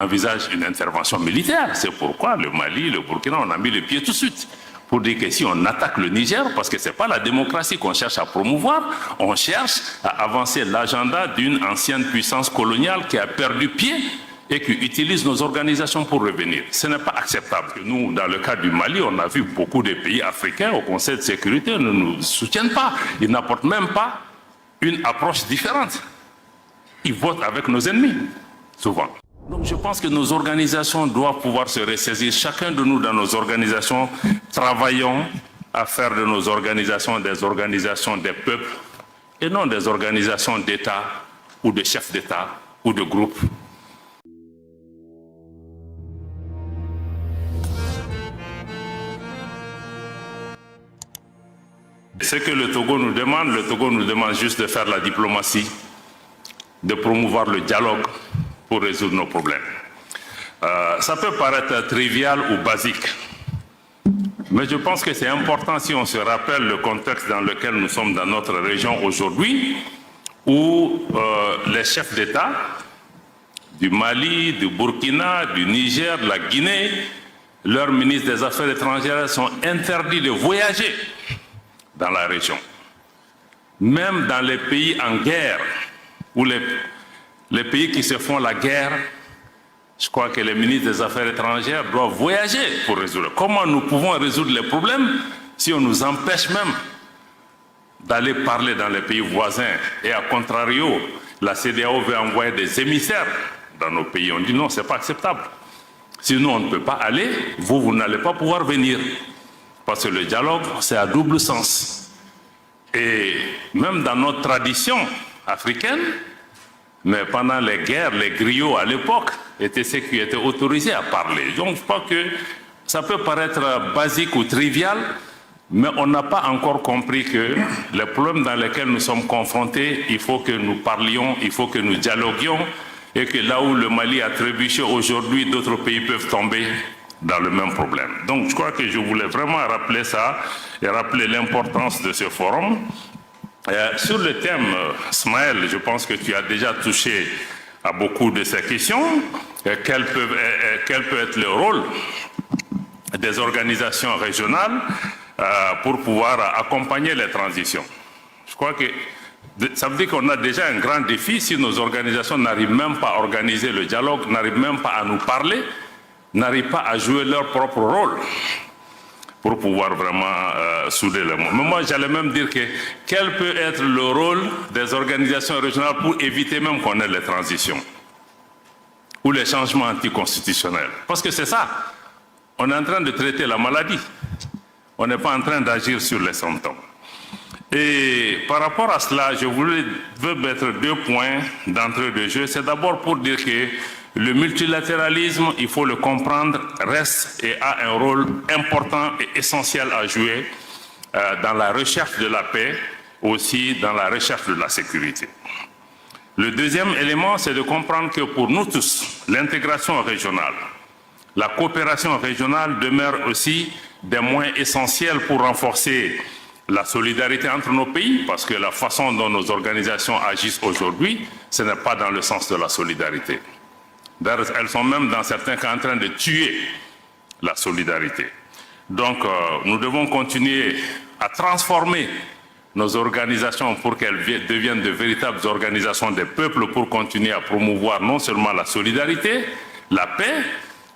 envisage une intervention militaire. C'est pourquoi le Mali, le Burkina, on a mis le pied tout de suite. Pour dire que si on attaque le Niger, parce que ce n'est pas la démocratie qu'on cherche à promouvoir, on cherche à avancer l'agenda d'une ancienne puissance coloniale qui a perdu pied et qui utilise nos organisations pour revenir. Ce n'est pas acceptable. Nous, dans le cas du Mali, on a vu beaucoup de pays africains au Conseil de sécurité ne nous soutiennent pas. Ils n'apportent même pas une approche différente. Ils votent avec nos ennemis, souvent. Donc je pense que nos organisations doivent pouvoir se ressaisir. Chacun de nous dans nos organisations, travaillons à faire de nos organisations des peuples et non des organisations d'État ou de chefs d'État ou de groupes. Ce que le Togo nous demande juste de faire la diplomatie, de promouvoir le dialogue pour résoudre nos problèmes. Ça peut paraître trivial ou basique, mais je pense que c'est important si on se rappelle le contexte dans lequel nous sommes dans notre région aujourd'hui, où les chefs d'État du Mali, du Burkina, du Niger, de la Guinée, leurs ministres des Affaires étrangères sont interdits de voyager dans la région. Même dans les pays en guerre, où les pays qui se font la guerre, je crois que les ministres des Affaires étrangères doivent voyager pour résoudre. Comment nous pouvons résoudre les problèmes si on nous empêche même d'aller parler dans les pays voisins et à contrario, la CEDEAO veut envoyer des émissaires dans nos pays. On dit non, ce n'est pas acceptable. Sinon, on ne peut pas aller, vous n'allez pas pouvoir venir. Parce que le dialogue, c'est à double sens. Et même dans notre tradition africaine, mais pendant les guerres, les griots à l'époque étaient ceux qui étaient autorisés à parler. Donc je crois que ça peut paraître basique ou trivial, mais on n'a pas encore compris que les problèmes dans lesquels nous sommes confrontés, il faut que nous parlions, il faut que nous dialoguions, et que là où le Mali a trébuché aujourd'hui, d'autres pays peuvent tomber dans le même problème. Donc je crois que je voulais vraiment rappeler ça et rappeler l'importance de ce forum. Sur le thème, Smaël, je pense que tu as déjà touché à beaucoup de ces questions. Quel peut être le rôle des organisations régionales pour pouvoir accompagner les transitions? Je crois que ça veut dire qu'on a déjà un grand défi si nos organisations n'arrivent même pas à organiser le dialogue, n'arrivent même pas à nous parler, n'arrivent pas à jouer leur propre rôle pour pouvoir vraiment souder le monde. Mais moi, j'allais même dire que quel peut être le rôle des organisations régionales pour éviter même qu'on ait les transitions ou les changements anticonstitutionnels. Parce que c'est ça, on est en train de traiter la maladie, on n'est pas en train d'agir sur les symptômes. Et par rapport à cela, je veux mettre 2 points d'entrée de jeu. C'est d'abord pour dire que le multilatéralisme, il faut le comprendre, reste et a un rôle important et essentiel à jouer dans la recherche de la paix, aussi dans la recherche de la sécurité. Le deuxième élément, c'est de comprendre que pour nous tous, l'intégration régionale, la coopération régionale demeure aussi des moyens essentiels pour renforcer la solidarité entre nos pays, parce que la façon dont nos organisations agissent aujourd'hui, ce n'est pas dans le sens de la solidarité. D'ailleurs, elles sont même dans certains cas en train de tuer la solidarité. Donc, nous devons continuer à transformer nos organisations pour qu'elles deviennent de véritables organisations des peuples pour continuer à promouvoir non seulement la solidarité, la paix,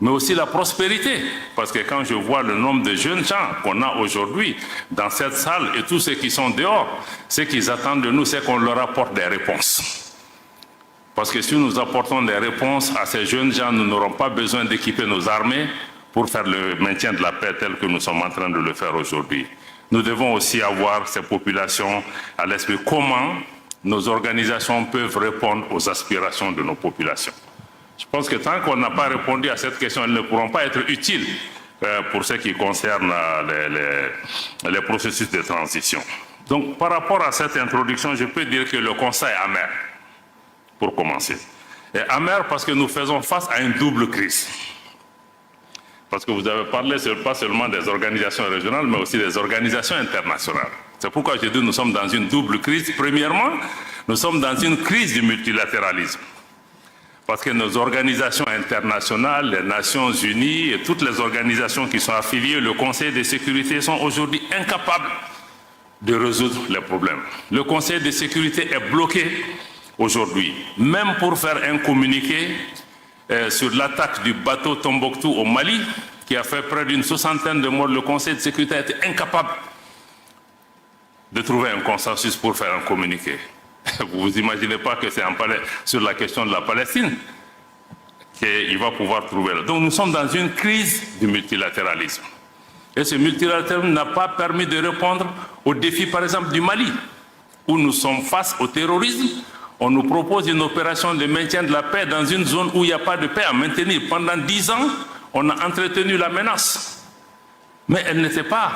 mais aussi la prospérité. Parce que quand je vois le nombre de jeunes gens qu'on a aujourd'hui dans cette salle et tous ceux qui sont dehors, ce qu'ils attendent de nous, c'est qu'on leur apporte des réponses. Parce que si nous apportons des réponses à ces jeunes gens, nous n'aurons pas besoin d'équiper nos armées pour faire le maintien de la paix tel que nous sommes en train de le faire aujourd'hui. Nous devons aussi avoir ces populations à l'esprit. Comment nos organisations peuvent répondre aux aspirations de nos populations? Je pense que tant qu'on n'a pas répondu à cette question, elles ne pourront pas être utiles pour ce qui concerne les processus de transition. Donc, par rapport à cette introduction, je peux dire que le constat est amer, pour commencer. Et amer parce que nous faisons face à une double crise. Parce que vous avez parlé pas seulement des organisations régionales, mais aussi des organisations internationales. C'est pourquoi je dis que nous sommes dans une double crise. Premièrement, nous sommes dans une crise du multilatéralisme. Parce que nos organisations internationales, les Nations Unies et toutes les organisations qui sont affiliées, le Conseil de sécurité, sont aujourd'hui incapables de résoudre les problèmes. Le Conseil de sécurité est bloqué aujourd'hui, même pour faire un communiqué sur l'attaque du bateau Tombouctou au Mali, qui a fait près d'une 60aine de morts. Le Conseil de sécurité a été incapable de trouver un consensus pour faire un communiqué. Vous vous imaginez pas que c'est sur la question de la Palestine qu'il va pouvoir trouver. Donc nous sommes dans une crise du multilatéralisme. Et ce multilatéralisme n'a pas permis de répondre aux défis, par exemple, du Mali, où nous sommes face au terrorisme. On nous propose une opération de maintien de la paix dans une zone où il n'y a pas de paix à maintenir. Pendant 10 ans, on a entretenu la menace. Mais elle n'était pas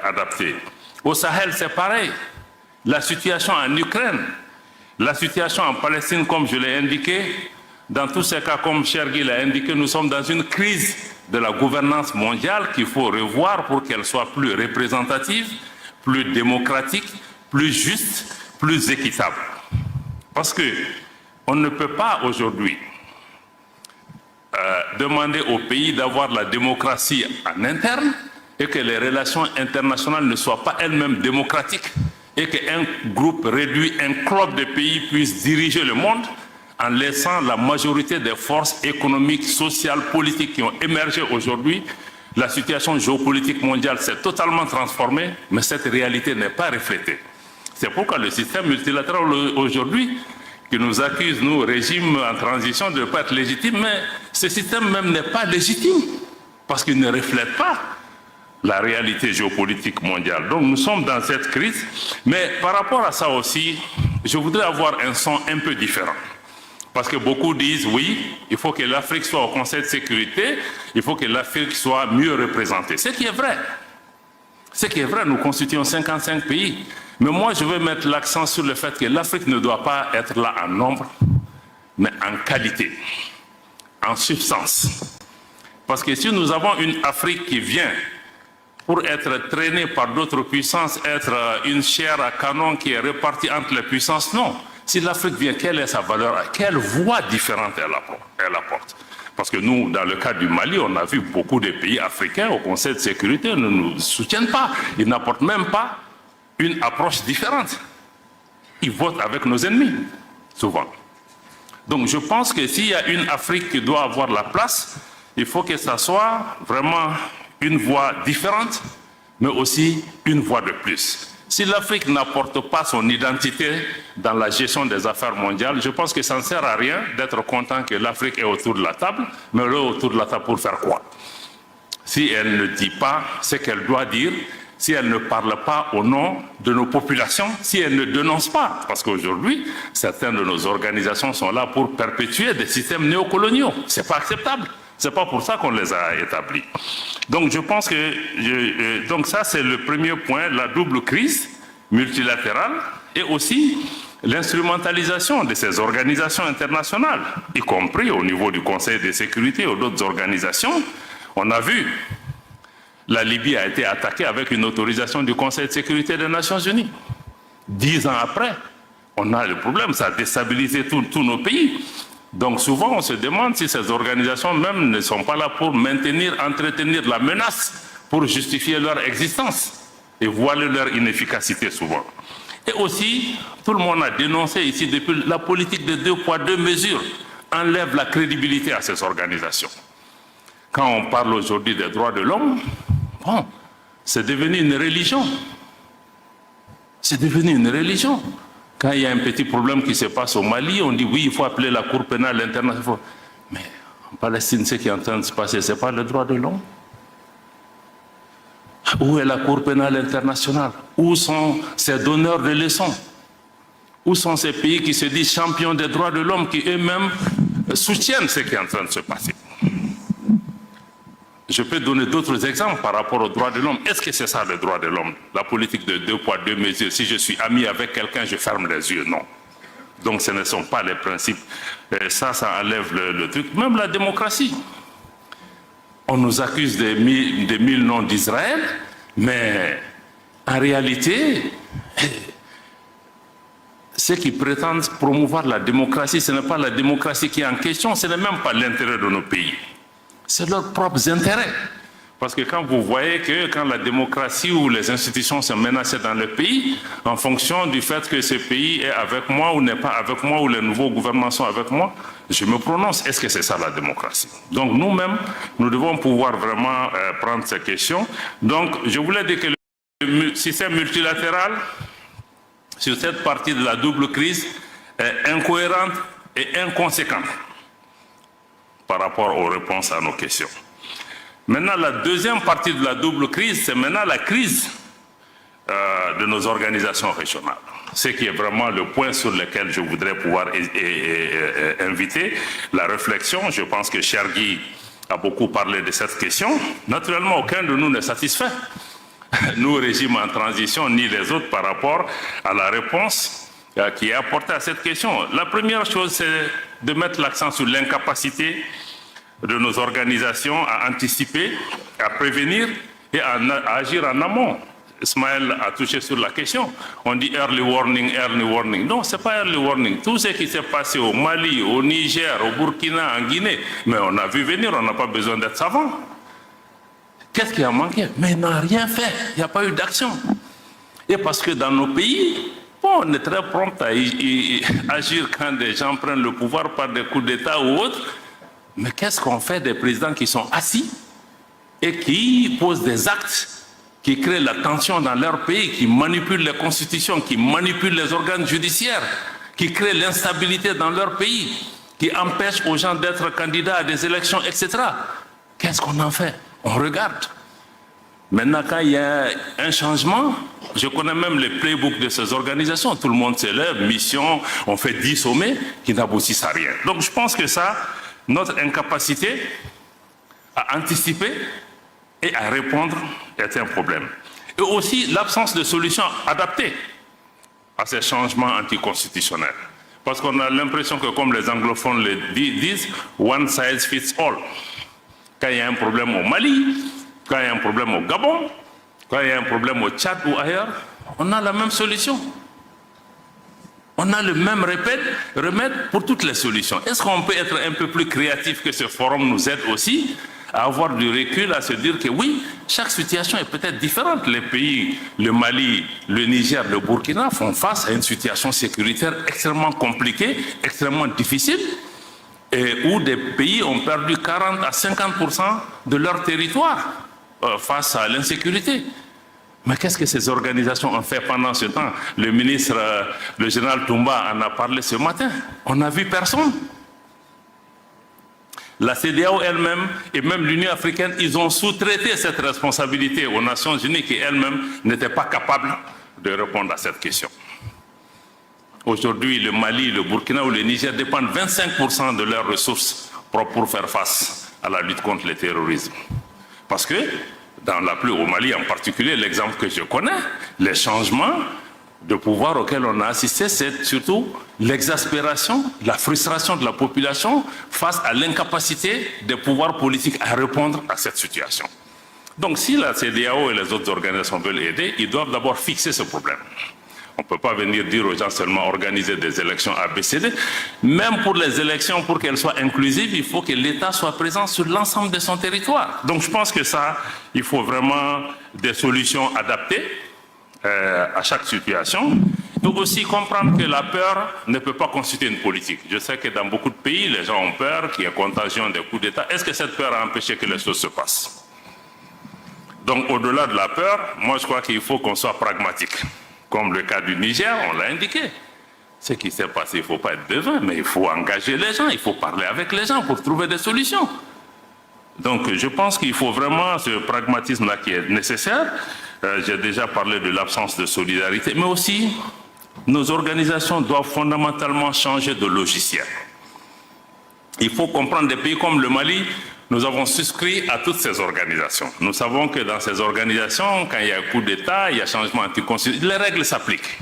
adaptée. Au Sahel, c'est pareil. La situation en Ukraine, la situation en Palestine, comme je l'ai indiqué, dans tous ces cas, comme Chergui l'a indiqué, nous sommes dans une crise de la gouvernance mondiale qu'il faut revoir pour qu'elle soit plus représentative, plus démocratique, plus juste, plus équitable. Parce qu'on ne peut pas aujourd'hui demander au pays d'avoir la démocratie en interne et que les relations internationales ne soient pas elles-mêmes démocratiques et qu'un groupe réduit, un club de pays puisse diriger le monde en laissant la majorité des forces économiques, sociales, politiques qui ont émergé aujourd'hui. La situation géopolitique mondiale s'est totalement transformée, mais cette réalité n'est pas reflétée. C'est pourquoi le système multilatéral aujourd'hui, qui nous accuse, nous, régime en transition, de ne pas être légitime, mais ce système même n'est pas légitime, parce qu'il ne reflète pas la réalité géopolitique mondiale. Donc nous sommes dans cette crise, mais par rapport à ça aussi, je voudrais avoir un son un peu différent. Parce que beaucoup disent, oui, il faut que l'Afrique soit au Conseil de sécurité, il faut que l'Afrique soit mieux représentée. Ce qui est vrai. Ce qui est vrai, nous constituons 55 pays. Mais moi, je veux mettre l'accent sur le fait que l'Afrique ne doit pas être là en nombre, mais en qualité, en substance. Parce que si nous avons une Afrique qui vient pour être traînée par d'autres puissances, être une chair à canon qui est répartie entre les puissances, non. Si l'Afrique vient, quelle est sa valeur? Quelle voie différente elle apporte? Parce que nous, dans le cas du Mali, on a vu beaucoup de pays africains au Conseil de sécurité ne nous soutiennent pas. Ils n'apportent même pas une approche différente. Ils votent avec nos ennemis, souvent. Donc je pense que s'il y a une Afrique qui doit avoir la place, il faut que ça soit vraiment une voie différente, mais aussi une voie de plus. Si l'Afrique n'apporte pas son identité dans la gestion des affaires mondiales, je pense que ça ne sert à rien d'être content que l'Afrique est autour de la table, mais elle est autour de la table pour faire quoi? Si elle ne dit pas ce qu'elle doit dire, si elle ne parle pas au nom de nos populations, si elle ne dénonce pas, parce qu'aujourd'hui, certaines de nos organisations sont là pour perpétuer des systèmes néocoloniaux. Ce n'est pas acceptable. Ce n'est pas pour ça qu'on les a établis. Donc je pense que donc ça c'est le premier point, la double crise multilatérale et aussi l'instrumentalisation de ces organisations internationales, y compris au niveau du Conseil de sécurité ou d'autres organisations. On a vu, la Libye a été attaquée avec une autorisation du Conseil de sécurité des Nations Unies. 10 ans après, on a le problème, ça a déstabilisé tous nos pays. Donc souvent, on se demande si ces organisations même ne sont pas là pour maintenir, entretenir la menace, pour justifier leur existence et voiler leur inefficacité souvent. Et aussi, tout le monde a dénoncé ici depuis la politique de 2 poids 2 mesures enlève la crédibilité à ces organisations. Quand on parle aujourd'hui des droits de l'homme, bon, c'est devenu une religion. C'est devenu une religion. Quand il y a un petit problème qui se passe au Mali, on dit oui, il faut appeler la Cour pénale internationale. Mais en Palestine, ce qui est en train de se passer, ce n'est pas le droit de l'homme. Où est la Cour pénale internationale? Où sont ces donneurs de leçons? Où sont ces pays qui se disent champions des droits de l'homme, qui eux-mêmes soutiennent ce qui est en train de se passer? Je peux donner d'autres exemples par rapport aux droits de l'homme. Est-ce que c'est ça le droit de l'homme? La politique de 2 poids 2 mesures. Si je suis ami avec quelqu'un, je ferme les yeux. Non. Donc ce ne sont pas les principes. Ça enlève le truc. Même la démocratie. On nous accuse des 1000 noms d'Israël, mais en réalité, ceux qui prétendent promouvoir la démocratie, ce n'est pas la démocratie qui est en question, ce n'est même pas l'intérêt de nos pays. C'est leurs propres intérêts. Parce que quand vous voyez que quand la démocratie ou les institutions sont menacées dans le pays, en fonction du fait que ce pays est avec moi ou n'est pas avec moi, ou les nouveaux gouvernements sont avec moi, je me prononce. Est-ce que c'est ça la démocratie? Donc nous-mêmes, nous devons pouvoir vraiment prendre ces questions. Donc je voulais dire que le système multilatéral, sur cette partie de la double crise, est incohérente et inconséquente par rapport aux réponses à nos questions. Maintenant, la deuxième partie de la double crise, c'est maintenant la crise de nos organisations régionales. Ce qui est vraiment le point sur lequel je voudrais pouvoir inviter la réflexion. Je pense que cher Guy a beaucoup parlé de cette question. Naturellement, aucun de nous n'est satisfait. Nous, régime en transition, ni les autres, par rapport à la réponse qui est apportée à cette question. La première chose, c'est de mettre l'accent sur l'incapacité de nos organisations à anticiper, à prévenir et à agir en amont. Ismaël a touché sur la question. On dit early warning, early warning. Non, ce n'est pas early warning. Tout ce qui s'est passé au Mali, au Niger, au Burkina, en Guinée, mais on a vu venir, on n'a pas besoin d'être savant. Qu'est-ce qui a manqué? Mais il n'a rien fait, il n'y a pas eu d'action. Et parce que dans nos pays, bon, on est très prompt à agir quand des gens prennent le pouvoir par des coups d'État ou autres. Mais qu'est-ce qu'on fait des présidents qui sont assis et qui posent des actes qui créent la tension dans leur pays, qui manipulent les constitutions, qui manipulent les organes judiciaires, qui créent l'instabilité dans leur pays, qui empêchent aux gens d'être candidats à des élections, etc. Qu'est-ce qu'on en fait? On regarde. Maintenant, quand il y a un changement, je connais même les playbooks de ces organisations. Tout le monde s'élève, mission, on fait 10 sommets qui n'aboutissent à rien. Donc je pense que ça, notre incapacité à anticiper et à répondre est un problème. Et aussi l'absence de solutions adaptées à ces changements anticonstitutionnels. Parce qu'on a l'impression que, comme les anglophones le disent, one size fits all. Quand il y a un problème au Mali, quand il y a un problème au Gabon, quand il y a un problème au Tchad ou ailleurs, on a la même solution. On a le même remède pour toutes les solutions. Est-ce qu'on peut être un peu plus créatif, que ce forum nous aide aussi à avoir du recul, à se dire que oui, chaque situation est peut-être différente. Les pays, le Mali, le Niger, le Burkina font face à une situation sécuritaire extrêmement compliquée, extrêmement difficile, et où des pays ont perdu 40 à 50% de leur territoire face à l'insécurité. Mais qu'est-ce que ces organisations ont fait pendant ce temps? Le ministre, le général Toumba en a parlé ce matin. On n'a vu personne. La CEDEAO elle-même et même l'Union africaine, ils ont sous-traité cette responsabilité aux Nations Unies qui elles-mêmes n'étaient pas capables de répondre à cette question. Aujourd'hui, le Mali, le Burkina ou le Niger dépendent 25% de leurs ressources propres pour faire face à la lutte contre le terrorisme. Parce que, au Mali en particulier, l'exemple que je connais, les changements de pouvoir auxquels on a assisté, c'est surtout l'exaspération, la frustration de la population face à l'incapacité des pouvoirs politiques à répondre à cette situation. Donc si la CEDEAO et les autres organisations veulent aider, ils doivent d'abord fixer ce problème. On ne peut pas venir dire aux gens seulement organiser des élections ABCD. Même pour les élections, pour qu'elles soient inclusives, il faut que l'État soit présent sur l'ensemble de son territoire. Donc je pense que ça, il faut vraiment des solutions adaptées à chaque situation. Il faut aussi comprendre que la peur ne peut pas constituer une politique. Je sais que dans beaucoup de pays, les gens ont peur, qu'il y ait contagion des coups d'État. Est-ce que cette peur a empêché que les choses se passent? Donc au-delà de la peur, moi je crois qu'il faut qu'on soit pragmatique. Comme le cas du Niger, on l'a indiqué. Ce qui s'est passé, il ne faut pas être devin, mais il faut engager les gens, il faut parler avec les gens pour trouver des solutions. Donc je pense qu'il faut vraiment ce pragmatisme-là qui est nécessaire. J'ai déjà parlé de l'absence de solidarité, mais aussi nos organisations doivent fondamentalement changer de logiciel. Il faut comprendre des pays comme le Mali, nous avons souscrit à toutes ces organisations. Nous savons que dans ces organisations, quand il y a un coup d'État, il y a changement anticonstitutionnel, les règles s'appliquent.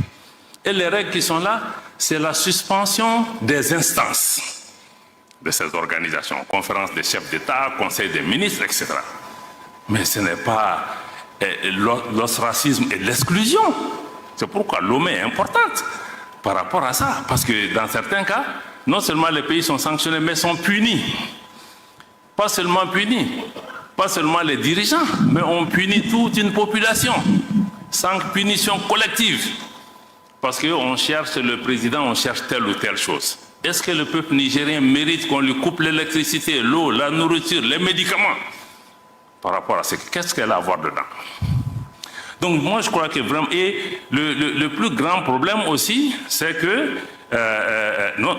Et les règles qui sont là, c'est la suspension des instances de ces organisations, conférence des chefs d'État, conseil des ministres, etc. Mais ce n'est pas l'ostracisme et l'exclusion. C'est pourquoi Lomé est importante. par rapport à ça. Parce que dans certains cas, non seulement les pays sont sanctionnés, mais sont punis. Pas seulement punis, pas seulement les dirigeants, mais on punit toute une population, sans punition collective. Parce qu'on cherche le président, on cherche telle ou telle chose. Est-ce que le peuple nigérien mérite qu'on lui coupe l'électricité, l'eau, la nourriture, les médicaments? Par rapport à ce qu'est-ce qu'elle a à voir dedans? Donc moi je crois que vraiment, et le plus grand problème aussi, c'est que, non,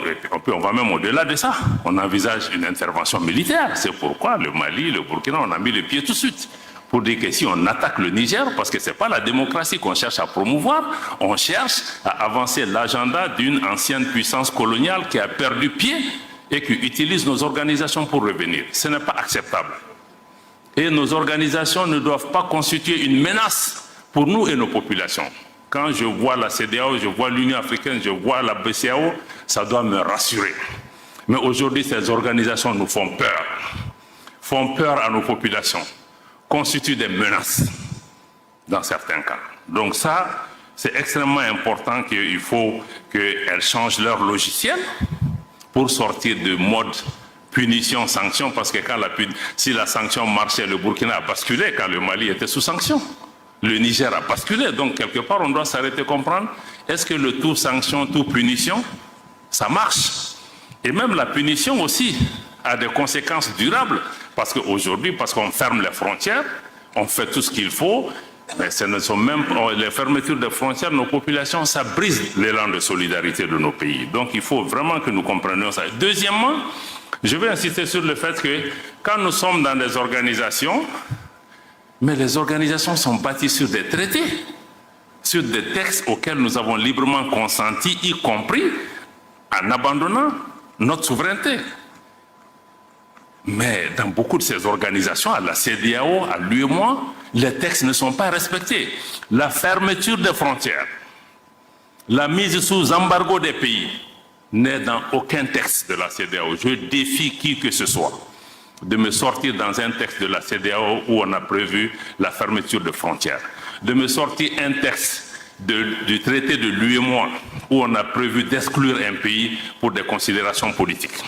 on va même au-delà de ça, on envisage une intervention militaire. C'est pourquoi le Mali, le Burkina, on a mis le pied tout de suite. Pour dire que si on attaque le Niger, parce que ce n'est pas la démocratie qu'on cherche à promouvoir, on cherche à avancer l'agenda d'une ancienne puissance coloniale qui a perdu pied et qui utilise nos organisations pour revenir. Ce n'est pas acceptable. Et nos organisations ne doivent pas constituer une menace pour nous et nos populations. Quand je vois la CEDEAO, je vois l'Union africaine, je vois la BCEAO, ça doit me rassurer. Mais aujourd'hui, ces organisations nous font peur à nos populations, constituent des menaces dans certains cas. Donc ça, c'est extrêmement important qu'il faut qu'elles changent leur logiciel pour sortir de mode punition, sanction, parce que si la sanction marchait, le Burkina a basculé quand le Mali était sous sanction. Le Niger a basculé, donc quelque part on doit s'arrêter comprendre, est-ce que le tout sanction, tout punition, ça marche? Et même la punition aussi a des conséquences durables, parce qu'aujourd'hui, parce qu'on ferme les frontières, on fait tout ce qu'il faut, mais ce ne sont même les fermetures des frontières, nos populations, ça brise l'élan de solidarité de nos pays. Donc il faut vraiment que nous comprenions ça. Deuxièmement, je vais insister sur le fait que quand nous sommes dans des organisations, mais les organisations sont bâties sur des traités, sur des textes auxquels nous avons librement consenti, y compris en abandonnant notre souveraineté. Mais dans beaucoup de ces organisations, à la CEDEAO, à l'UEMOA, les textes ne sont pas respectés. La fermeture des frontières, la mise sous embargo des pays n'est dans aucun texte de la CEDEAO. Je défie qui que ce soit de me sortir dans un texte de la CEDEAO où on a prévu la fermeture de frontières, de me sortir un texte du traité de l'UEMOA où on a prévu d'exclure un pays pour des considérations politiques,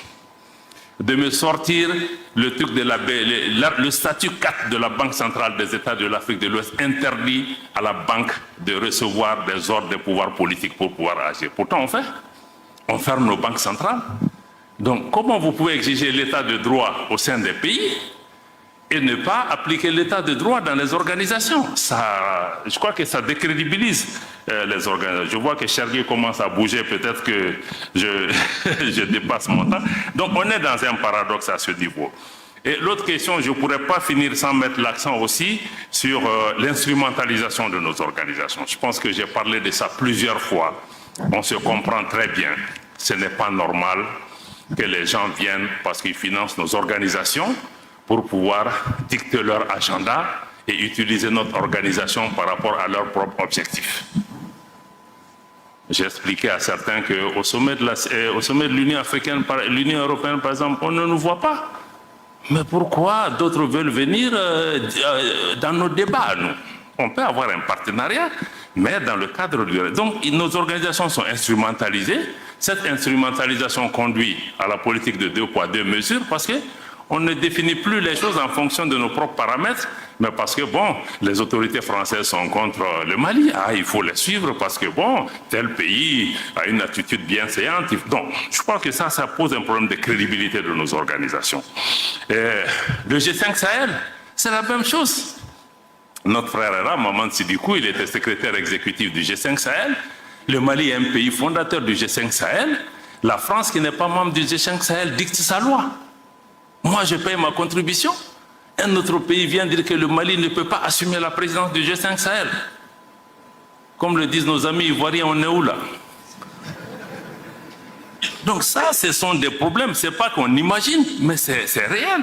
de me sortir le truc de le statut 4 de la Banque centrale des États de l'Afrique de l'Ouest interdit à la banque de recevoir des ordres des pouvoirs politiques pour pouvoir agir. Pourtant on ferme nos banques centrales. Donc, comment vous pouvez exiger l'état de droit au sein des pays et ne pas appliquer l'état de droit dans les organisations? Je crois que ça décrédibilise les organisations. Je vois que Chergui commence à bouger, peut-être que je dépasse mon temps. Donc, on est dans un paradoxe à ce niveau. Et l'autre question, je ne pourrais pas finir sans mettre l'accent aussi sur l'instrumentalisation de nos organisations. Je pense que j'ai parlé de ça plusieurs fois. On se comprend très bien. Ce n'est pas normal que les gens viennent parce qu'ils financent nos organisations pour pouvoir dicter leur agenda et utiliser notre organisation par rapport à leurs propres objectifs. J'ai expliqué à certains qu'au sommet de l'Union africaine, l'Union européenne par exemple, on ne nous voit pas. Mais pourquoi d'autres veulent venir dans nos débats, nous? On peut avoir un partenariat, mais dans le cadre du... Donc, nos organisations sont instrumentalisées. Cette instrumentalisation conduit à la politique de 2 poids, 2 mesures, parce qu'on ne définit plus les choses en fonction de nos propres paramètres, mais parce que, bon, les autorités françaises sont contre le Mali. Ah, il faut les suivre parce que, bon, tel pays a une attitude bienséante. Donc, je crois que ça pose un problème de crédibilité de nos organisations. Le G5 Sahel, c'est la même chose. Notre frère Era, Maman Sidikou, il était secrétaire exécutif du G5 Sahel. Le Mali est un pays fondateur du G5 Sahel. La France, qui n'est pas membre du G5 Sahel, dicte sa loi. Moi, je paye ma contribution. Un autre pays vient dire que le Mali ne peut pas assumer la présidence du G5 Sahel. Comme le disent nos amis ivoiriens, on est où là? Donc ça, ce sont des problèmes, ce n'est pas qu'on imagine, mais c'est réel.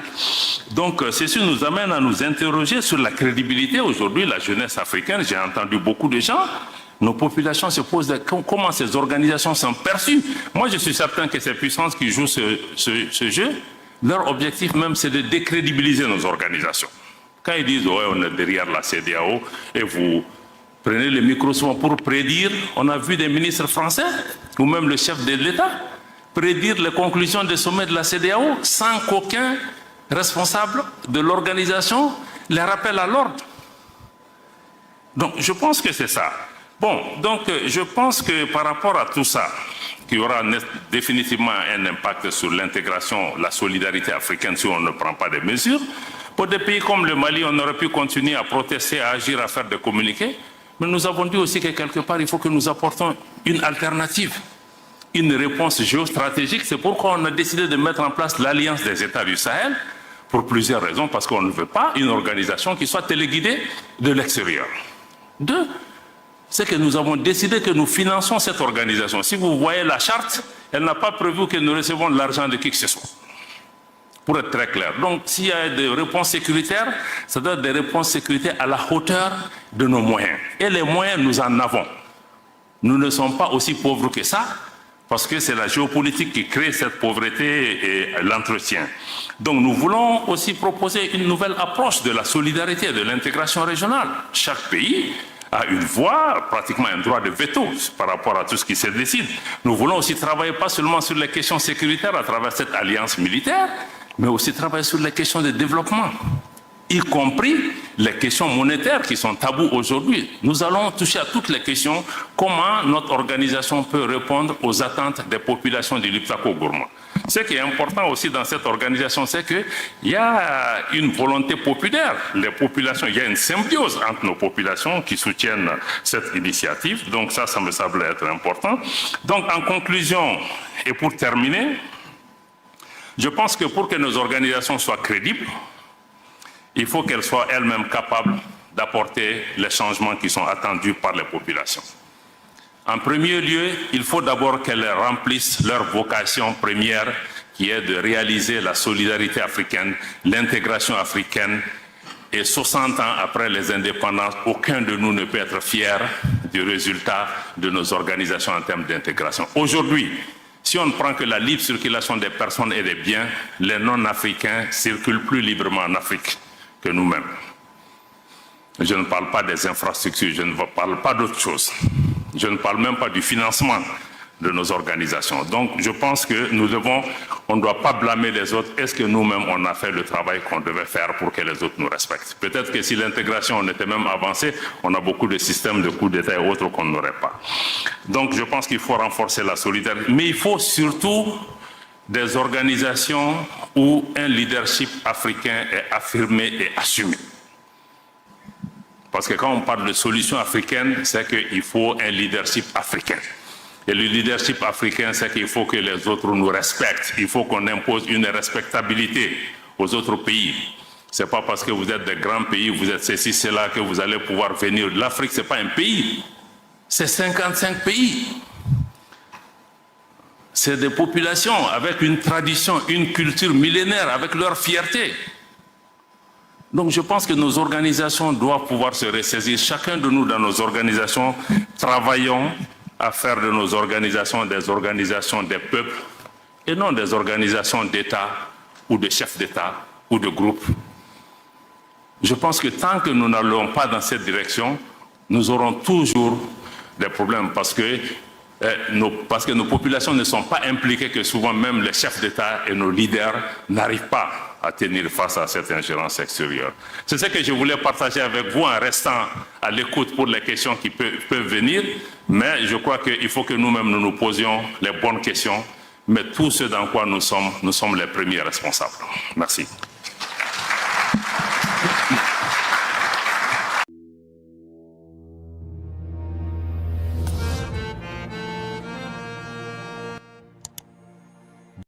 Donc ceci nous amène à nous interroger sur la crédibilité. Aujourd'hui, la jeunesse africaine, j'ai entendu beaucoup de gens, nos populations se posent comment ces organisations sont perçues. Moi, je suis certain que ces puissances qui jouent ce jeu, leur objectif même, c'est de décrédibiliser nos organisations. Quand ils disent, ouais, on est derrière la CEDEAO et vous prenez le micro souvent pour prédire. On a vu des ministres français, ou même le chef de l'État, prédire les conclusions des sommets de la CEDEAO sans qu'aucun responsable de l'organisation les rappelle à l'ordre. Donc, je pense que c'est ça. Bon, donc, je pense que par rapport à tout ça, qu'il y aura définitivement un impact sur l'intégration, la solidarité africaine si on ne prend pas des mesures. Pour des pays comme le Mali, on aurait pu continuer à protester, à agir, à faire des communiqués. Mais nous avons dit aussi que quelque part, il faut que nous apportons une alternative, une réponse géostratégique. C'est pourquoi on a décidé de mettre en place l'Alliance des États du Sahel, pour plusieurs raisons, parce qu'on ne veut pas une organisation qui soit téléguidée de l'extérieur. Deux, c'est que nous avons décidé que nous finançons cette organisation. Si vous voyez la charte, elle n'a pas prévu que nous recevons de l'argent de qui que ce soit. Pour être très clair. Donc, s'il y a des réponses sécuritaires, ça doit être des réponses sécuritaires à la hauteur de nos moyens. Et les moyens, nous en avons. Nous ne sommes pas aussi pauvres que ça, parce que c'est la géopolitique qui crée cette pauvreté et l'entretien. Donc, nous voulons aussi proposer une nouvelle approche de la solidarité et de l'intégration régionale. Chaque pays a une voix, pratiquement un droit de veto par rapport à tout ce qui se décide. Nous voulons aussi travailler pas seulement sur les questions sécuritaires à travers cette alliance militaire, mais aussi travailler sur les questions de développement, y compris les questions monétaires qui sont tabous aujourd'hui. Nous allons toucher à toutes les questions, comment notre organisation peut répondre aux attentes des populations du Liptako-Gourma. Ce qui est important aussi dans cette organisation, c'est qu'il y a une volonté populaire. Les populations, il y a une symbiose entre nos populations qui soutiennent cette initiative. Donc ça me semble être important. Donc en conclusion, et pour terminer, je pense que pour que nos organisations soient crédibles, il faut qu'elles soient elles-mêmes capables d'apporter les changements qui sont attendus par les populations. En premier lieu, il faut d'abord qu'elles remplissent leur vocation première, qui est de réaliser la solidarité africaine, l'intégration africaine. Et 60 ans après les indépendances, aucun de nous ne peut être fier du résultat de nos organisations en termes d'intégration. Aujourd'hui, si on ne prend que la libre circulation des personnes et des biens, les non-africains circulent plus librement en Afrique que nous-mêmes. Je ne parle pas des infrastructures, je ne parle pas d'autre chose. Je ne parle même pas du financement de nos organisations. Donc, je pense que on ne doit pas blâmer les autres. Est-ce que nous-mêmes, on a fait le travail qu'on devait faire pour que les autres nous respectent? Peut-être que si l'intégration, on était même avancé, on a beaucoup de systèmes de coups d'État et autres qu'on n'aurait pas. Donc, je pense qu'il faut renforcer la solidarité. Mais il faut surtout des organisations où un leadership africain est affirmé et assumé. Parce que quand on parle de solution africaine, c'est qu'il faut un leadership africain. Et le leadership africain, c'est qu'il faut que les autres nous respectent. Il faut qu'on impose une respectabilité aux autres pays. Ce n'est pas parce que vous êtes des grands pays, vous êtes ceci, cela, que vous allez pouvoir venir. L'Afrique, ce n'est pas un pays. C'est 55 pays. C'est des populations avec une tradition, une culture millénaire, avec leur fierté. Donc je pense que nos organisations doivent pouvoir se ressaisir. Chacun de nous dans nos organisations, travaillons à faire de nos organisations des organisations des peuples et non des organisations d'État ou de chefs d'État ou de groupes. Je pense que tant que nous n'allons pas dans cette direction, nous aurons toujours des problèmes parce que nos populations ne sont pas impliquées, que souvent même les chefs d'État et nos leaders n'arrivent pas à tenir face à cette ingérence extérieure. C'est ce que je voulais partager avec vous en restant à l'écoute pour les questions qui peuvent venir, mais je crois qu'il faut que nous-mêmes nous posions les bonnes questions, mais tout ce dans quoi nous sommes les premiers responsables. Merci.